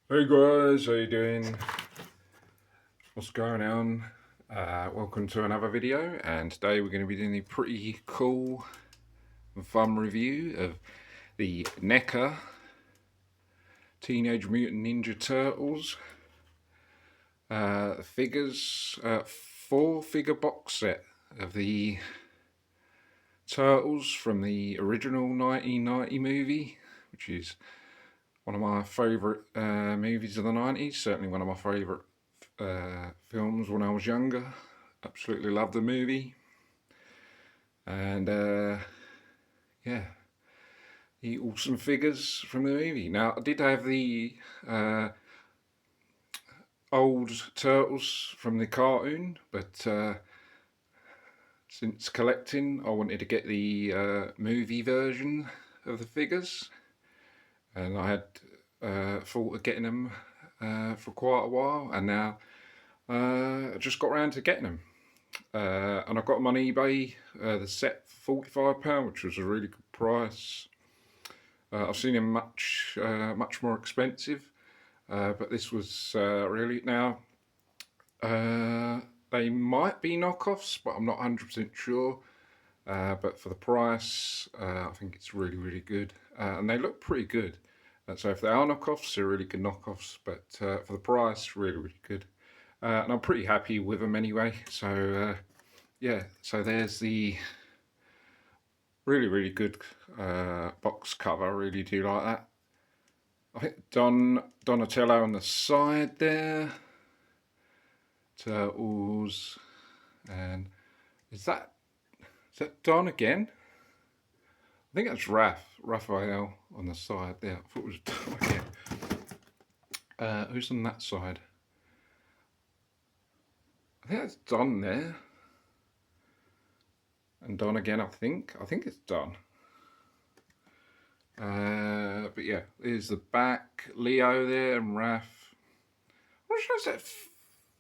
Hey guys, how you doing? What's going on? Welcome to another video, and today we're going to be doing a pretty cool and fun review of the Neca Teenage Mutant Ninja Turtles figures, 4-figure box set of the Turtles from the original 1990 movie, which is one of my favourite movies of the 90s, certainly one of my favourite films when I was younger. Absolutely loved the movie. And yeah, the awesome figures from the movie. Now, I did have the old Turtles from the cartoon, but since collecting, I wanted to get the movie version of the figures. And I had thought of getting them for quite a while, and now I just got around to getting them. And I got them on eBay, the set for £45, which was a really good price. I've seen them much more expensive, but this was really now. They might be knockoffs, but I'm not 100% sure. But for the price, I think it's really good, and they look pretty good. So if they are knockoffs, they're really good knockoffs. But for the price, really good. And I'm pretty happy with them anyway. So yeah, so there's the really good box cover. I really do like that. I think Donatello on the side there. Turtles, and is that Don again? I think that's Raphael on the side there. I thought it was Don again. Who's on that side? I think that's Don there. And Don again, I think it's Don. But yeah, there's the back. Leo there and Raph. What was that?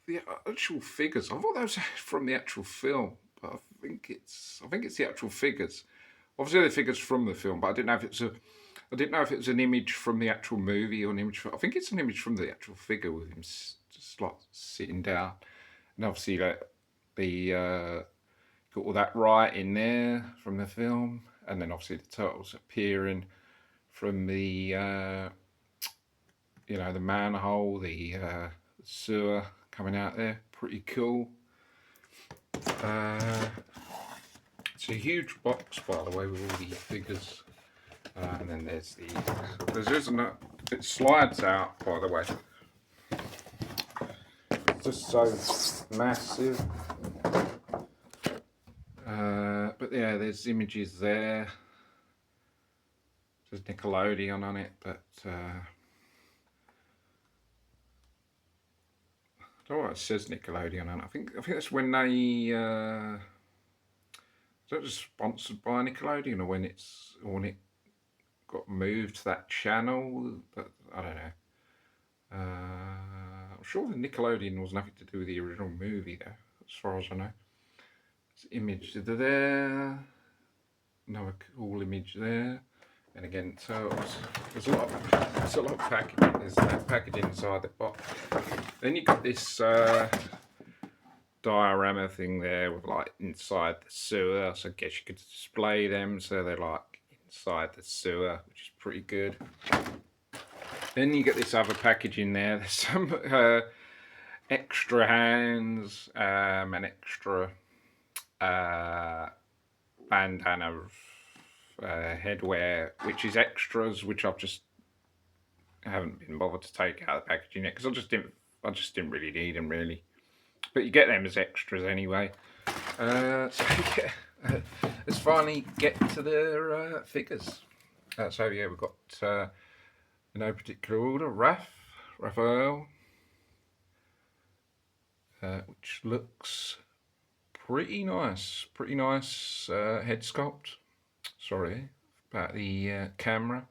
The actual figures. I thought those were from the actual film, but I think it's the actual figures. Obviously, the figures from the film, but I didn't know if it was an image from the actual movie or an image. I think it's an image from the actual figure with him just like sitting down, and obviously got all that writing there from the film, and then obviously the turtles appearing from the the manhole, the sewer coming out there. Pretty cool. It's a huge box, by the way, with all the figures. And then there's it slides out, by the way. It's just so massive. But yeah, there's images there. There's Nickelodeon on it, but I don't know what it says Nickelodeon on it. I think that's when they is that just sponsored by Nickelodeon, or when it got moved to that channel, but I don't know. I'm sure the Nickelodeon was nothing to do with the original movie, though, as far as I know. There's image there. Another cool image there. And again, so there's a lot of packaging. There's that packaging inside the box. Then you got this diorama thing there with like inside the sewer. So I guess you could display them so they're like inside the sewer, which is pretty good. Then you get this other packaging there. There's some extra hands and extra bandana headwear, which is extras, which I haven't been bothered to take out of the packaging yet because I just didn't really need them really. But you get them as extras anyway. So yeah, let's finally get to their figures. So yeah, we've got in no particular order, Raphael, which looks pretty nice head sculpt. Sorry about the camera.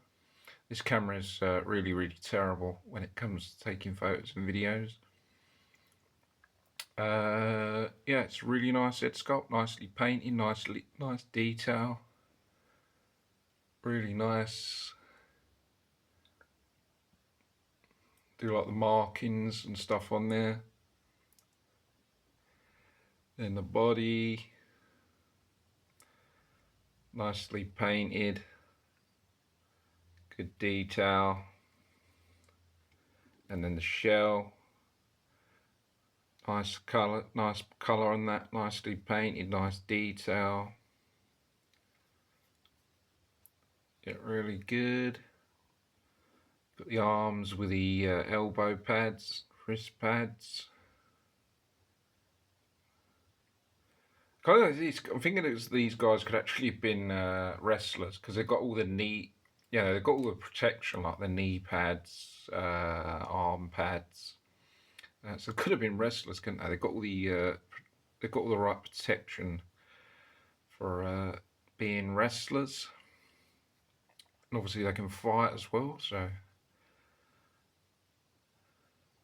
This camera is really terrible when it comes to taking photos and videos. Yeah, it's really nice head sculpt, nicely painted, nice detail. Really nice. do like the markings and stuff on there. Then the body, nicely painted, good detail. And then the shell, nice colour on that, nicely painted, nice detail. Yeah, really good. Got the arms with the elbow pads, wrist pads. Kind of these, I'm thinking these guys could actually have been wrestlers because they've got all the knee, they've got all the protection like the knee pads, arm pads. So it could have been wrestlers, couldn't they? They've got all the right protection for being wrestlers, and obviously they can fight as well. So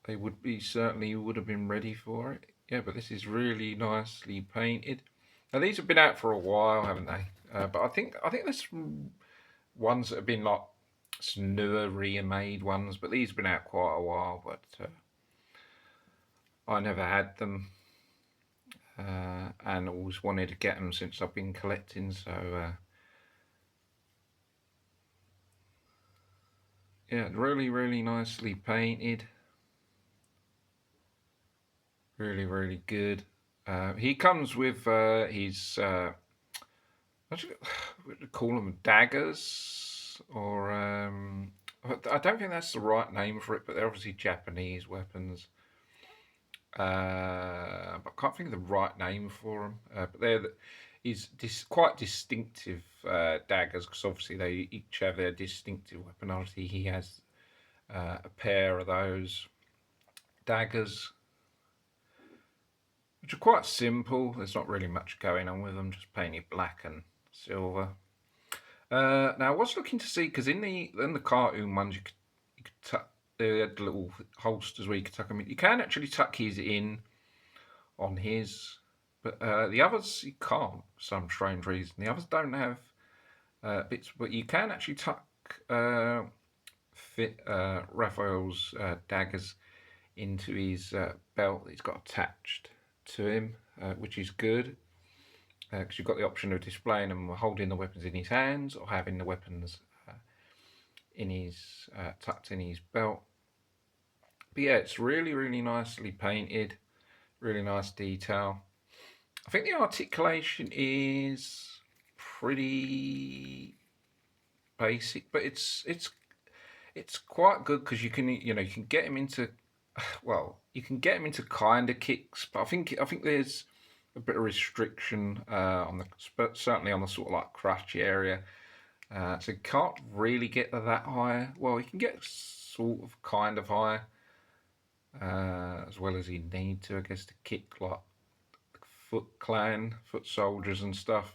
they certainly would have been ready for it. Yeah, but this is really nicely painted. Now these have been out for a while, haven't they? But I think there's ones that have been like some newer remade ones, but these have been out quite a while. But I never had them, and always wanted to get them since I've been collecting. So yeah, really nicely painted. Really good. He comes with his what do you call them, daggers, or I don't think that's the right name for it, but they're obviously Japanese weapons. But I can't think of the right name for them. But he's quite distinctive daggers, because obviously they each have their distinctive weapon. Obviously he has a pair of those daggers, which are quite simple. There's not really much going on with them, just painted black and silver. Now I was looking to see, because in the cartoon ones you could tuck, they had little holsters where you could tuck them in. You can actually tuck his in on his, but the others you can't for some strange reason. The others don't have bits, but you can actually tuck Raphael's daggers into his belt that he's got attached to him, which is good, because you've got the option of displaying them, holding the weapons in his hands, or having the weapons in his tucked in his belt. But yeah, it's really nicely painted, really nice detail. I think the articulation is pretty basic, but it's quite good, because you can get him into, well, you can get him into kind of kicks, but I think there's a bit of restriction certainly on the sort of like crotch area. So you can't really get that high. Well, you can get sort of kind of high, as well as you need to, I guess, to kick like foot soldiers and stuff,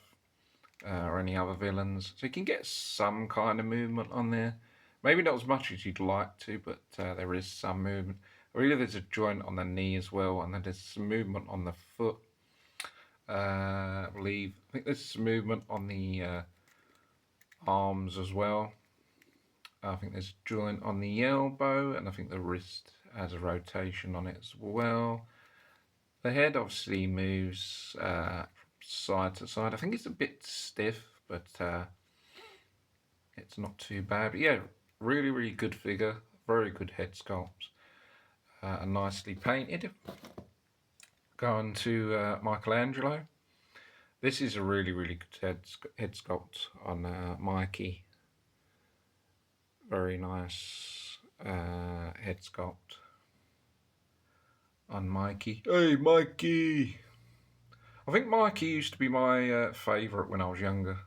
or any other villains. So you can get some kind of movement on there. Maybe not as much as you'd like to, but there is some movement. I believe there's a joint on the knee as well, and then there's some movement on the foot. I think there's some movement on the arms as well. I think there's a joint on the elbow, and I think the wrist has a rotation on it as well. The head obviously moves from side to side. I think it's a bit stiff, but it's not too bad. But yeah, really good figure. Very good head sculpt. And nicely painted. Going to Michelangelo. This is a really good head sculpt on Mikey. Very nice head sculpt on Mikey. Hey, Mikey! I think Mikey used to be my favourite when I was younger.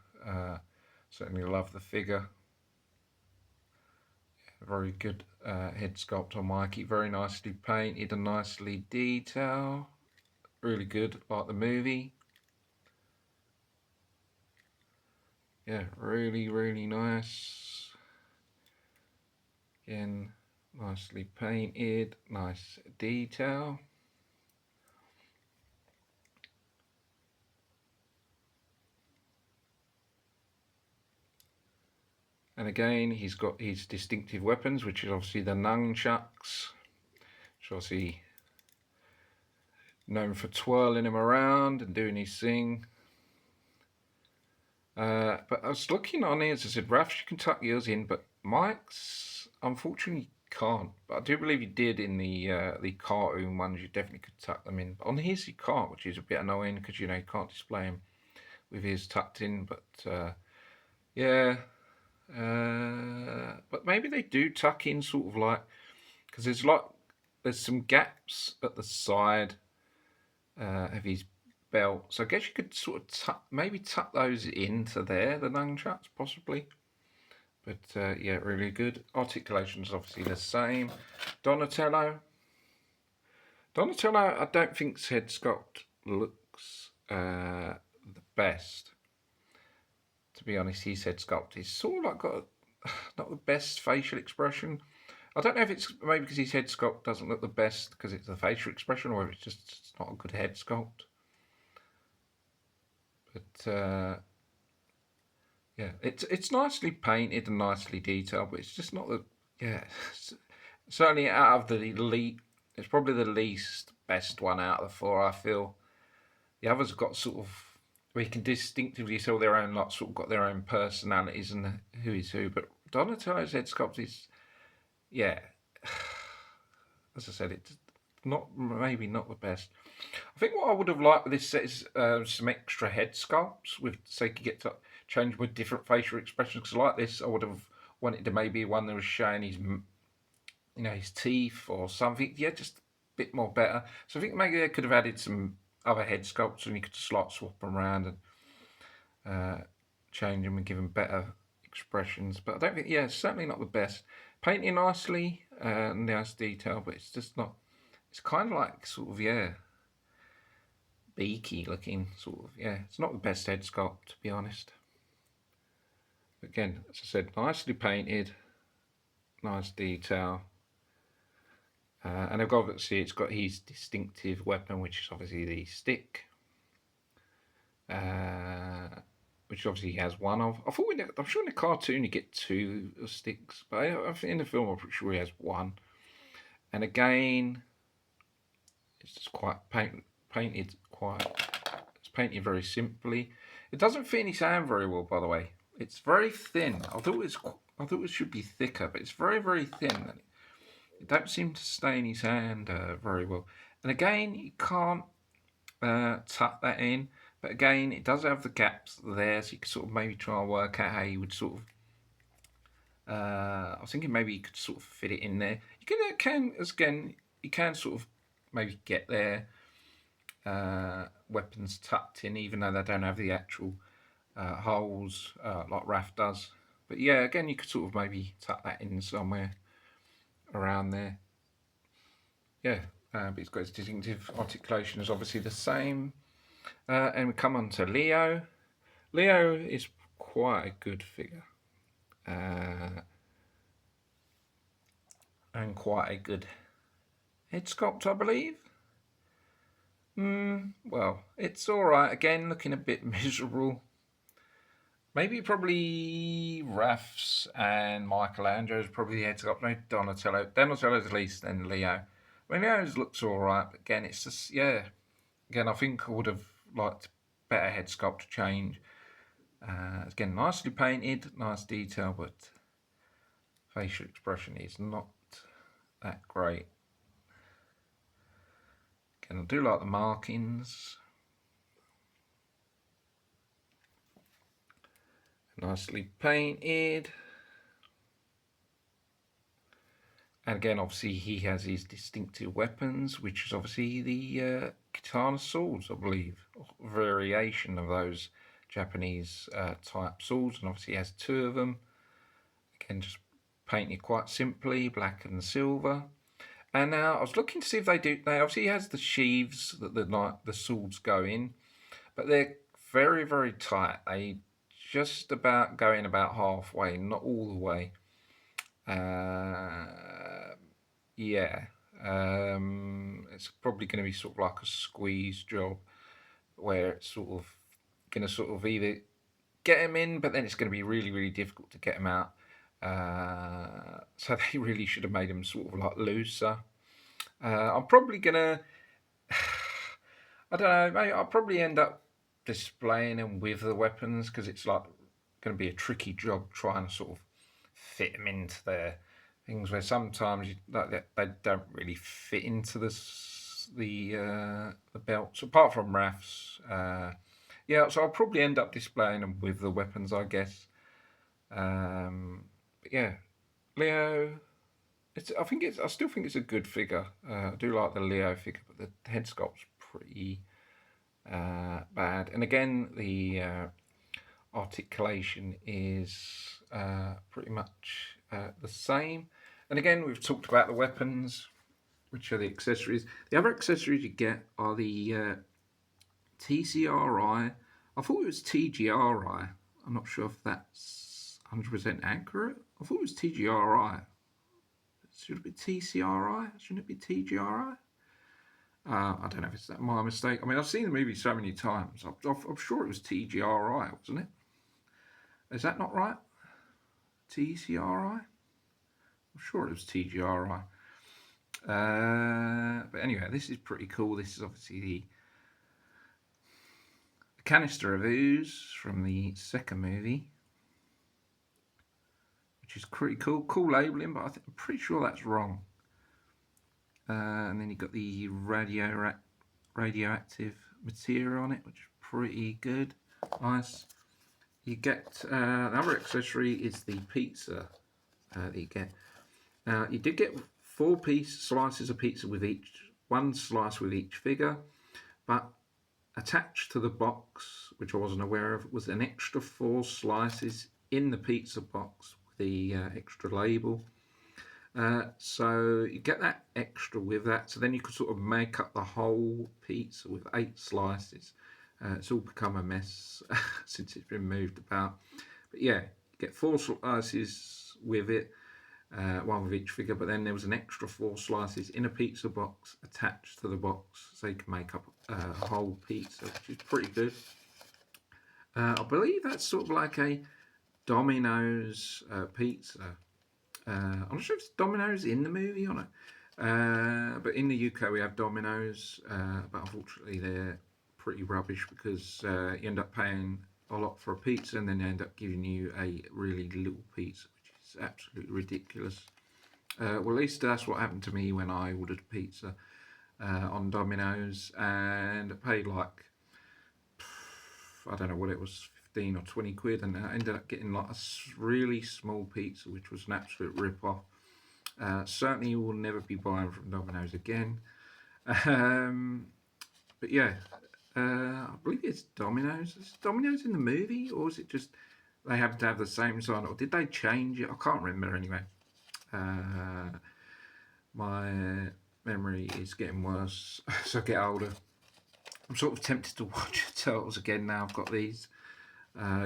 Certainly love the figure. Very good head sculpt on Mikey. Very nicely painted and nicely detailed. Really good, like the movie. Yeah, really nice. Again, nicely painted, nice detail. And again, he's got his distinctive weapons, which is obviously the nunchucks, which obviously known for twirling him around and doing his thing. But I was looking on here, as I said, Raf's you can tuck yours in, but Mike's unfortunately can't. But I do believe he did in the cartoon ones. You definitely could tuck them in. But on his you can't, which is a bit annoying because you can't display him with his tucked in. But yeah, but maybe they do tuck in sort of like, because there's some gaps at the side of his belt. So I guess you could sort of maybe tuck those into there, the nunchucks possibly. But yeah, really good. Articulation's obviously the same. Donatello. Donatello, I don't think his head sculpt looks the best. To be honest, his head sculpt is sort of like got not the best facial expression. I don't know if it's maybe because his head sculpt doesn't look the best because it's the facial expression, or if it's not a good head sculpt. But yeah, it's nicely painted and nicely detailed, but it's just not the certainly out of the elite, it's probably the least best one out of the four. I feel the others have got sort of we can distinctively tell their own sort of got their own personalities and who is who. But Donatello's head sculpt is yeah, as I said, it's maybe not the best. I think what I would have liked with this set is some extra head sculpts with so you could get to change with different facial expressions. Because like this, I would have wanted to maybe one that was showing his his teeth or something. Yeah, just a bit more better. So I think maybe they could have added some other head sculpts and you could just like swap them around and change them and give them better expressions. But I don't think, it's certainly not the best. Painting nicely, nice detail, but it's just not. It's kind of like sort of beaky looking sort of. Yeah, it's not the best head sculpt to be honest. Again, as I said, nicely painted, nice detail. And obviously it's got his distinctive weapon, which is obviously the stick, which obviously he has one of. I'm sure in the cartoon you get two sticks, but I think in the film I'm pretty sure he has one. And again, it's just quite painted quite. It's painted very simply. It doesn't fit in his hand very well, by the way. It's very thin. I thought it should be thicker, but it's very, very thin. It don't seem to stay in his hand very well. And again, you can't tuck that in. But again, it does have the gaps there, so you could sort of maybe try and work out how you would sort of. I was thinking maybe you could sort of fit it in there. You can sort of maybe get their weapons tucked in, even though they don't have the actual holes like Raph does. But yeah, again, you could sort of maybe tuck that in somewhere around there. Yeah, but it's got its distinctive articulation is obviously the same. And we come on to Leo. Leo is quite a good figure. And quite a good head sculpt, I believe. Well, it's alright. Again, looking a bit miserable. Maybe probably Raph's and Michelangelo's probably the head sculpt. No, Donatello. Donatello's at least, then Leo. I mean, Leo's looks alright, but again, it's just, yeah. Again, I think I would have liked better head sculpt change. Again, nicely painted, nice detail, but facial expression is not that great. Again, I do like the markings. Nicely painted. And again, obviously, he has his distinctive weapons, which is obviously the katana swords, I believe. Variation of those Japanese type swords. And obviously, he has two of them. Again, just painted quite simply, black and silver. And now I was looking to see if they obviously has the sheaths that the swords go in, but they're very, very tight. They just about go in about halfway, not all the way. Yeah, it's probably going to be sort of like a squeeze job where it's sort of going to sort of either get them in, but then it's going to be really, really difficult to get them out. So they really should have made them sort of like looser. I'm probably gonna, I don't know, maybe I'll probably end up displaying them with the weapons because it's like going to be a tricky job trying to sort of fit them into their things where sometimes like, they don't really fit into the belts apart from Raf's. Yeah, so I'll probably end up displaying them with the weapons, I guess. But yeah, Leo. I think it's. I still think it's a good figure. I do like the Leo figure, but the head sculpt's pretty bad. And again, the articulation is pretty much the same. And again, we've talked about the weapons, which are the accessories. The other accessories you get are the TCRI. I thought it was TGRI. I'm not sure if that's 100% accurate. I thought it was TGRI. Should it be TCRI? Shouldn't it be TGRI? I don't know if it's that my mistake. I mean, I've seen the movie so many times. I'm sure it was TGRI, wasn't it? Is that not right? TCRI? I'm sure it was TGRI. But anyway, this is pretty cool. This is obviously the canister of ooze from the second movie, which is pretty cool. Cool labelling, but I'm pretty sure that's wrong. And then you've got the radioactive material on it, which is pretty good. Nice. You get another accessory is the pizza that you get. You did get 4 slices of pizza with one slice with each figure, but attached to the box, which I wasn't aware of, was an extra 4 slices in the pizza box with the extra label. So you get that extra with that, so then you could sort of make up the whole pizza with 8 slices. It's all become a mess since it's been moved about. But yeah, you get 4 slices with it, one with each figure, but then there was an extra 4 slices in a pizza box attached to the box, so you can make up a whole pizza, which is pretty good. I believe that's sort of like a Domino's pizza. I'm not sure if it's Domino's in the movie or not. But in the UK we have Domino's, but unfortunately they're pretty rubbish because you end up paying a lot for a pizza and then they end up giving you a really little pizza, which is absolutely ridiculous. Well, at least that's what happened to me when I ordered a pizza on Domino's, and I paid like, I don't know what it was, 15 or 20 quid, and I ended up getting like a really small pizza, which was an absolute rip-off. Certainly will never be buying from Domino's again. But yeah, I believe it's Domino's. Is Domino's in the movie, or is it just they have to have the same sign, or did they change it? I can't remember anyway. My memory is getting worse as I get older. I'm sort of tempted to watch Turtles again now I've got these.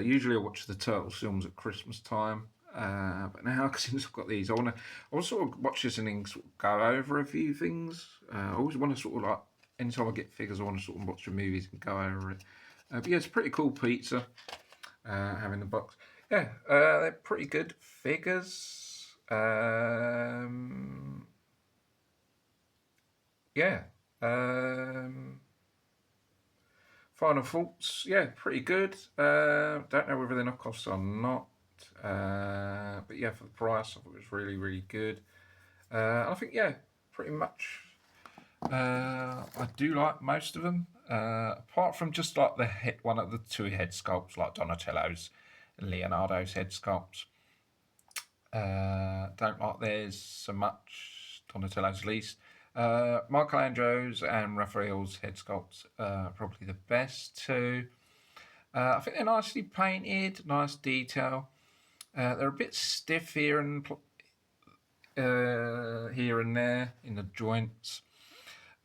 Usually I watch the Turtles films at Christmas time, but now since I've got these, I want to sort of watch this and then sort of go over a few things. I always want to sort of like, anytime I get figures, I want to sort of watch the movies and go over it. But yeah, it's a pretty cool pizza having the box. Yeah, they're pretty good figures. Yeah. Final thoughts, yeah, pretty good. Don't know whether they're knockoffs or not. But yeah, for the price, I thought it was really, really good. I think, yeah, pretty much. I do like most of them, apart from just like one of the 2 head sculpts, like Donatello's and Leonardo's head sculpts. Don't like theirs so much. Donatello's least. Michelangelo's and Raphael's head sculpts are probably the best too. I think they're nicely painted, nice detail. They're a bit stiff here and there in the joints.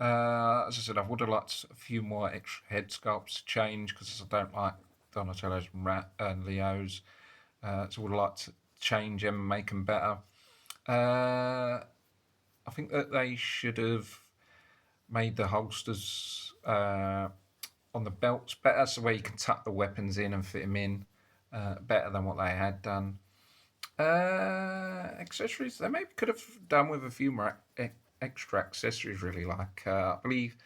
As I said, I would have liked a few more extra head sculpts to change because I don't like Donatello's and Leo's. So I would have liked to change them and make them better. I think that they should have made the holsters on the belts better, so where you can tuck the weapons in and fit them in better than what they had done. Accessories. They maybe could have done with a few more extra accessories. Really, like I believe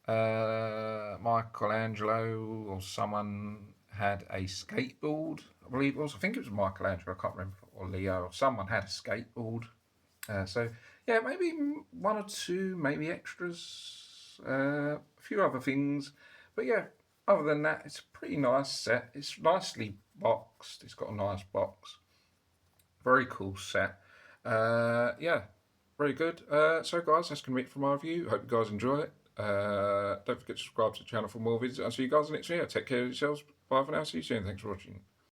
Michelangelo or someone had a skateboard. I believe it was. I think it was Michelangelo. I can't remember, or Leo. Or someone had a skateboard. So yeah, maybe one or two, maybe extras, a few other things, but yeah. Other than that, it's a pretty nice set. It's nicely boxed. It's got a nice box. Very cool set. Yeah, very good. So guys, that's gonna be it from our review. Hope you guys enjoy it. Don't forget to subscribe to the channel for more videos. I'll see you guys next video. Take care of yourselves. Bye for now. See you soon. Thanks for watching.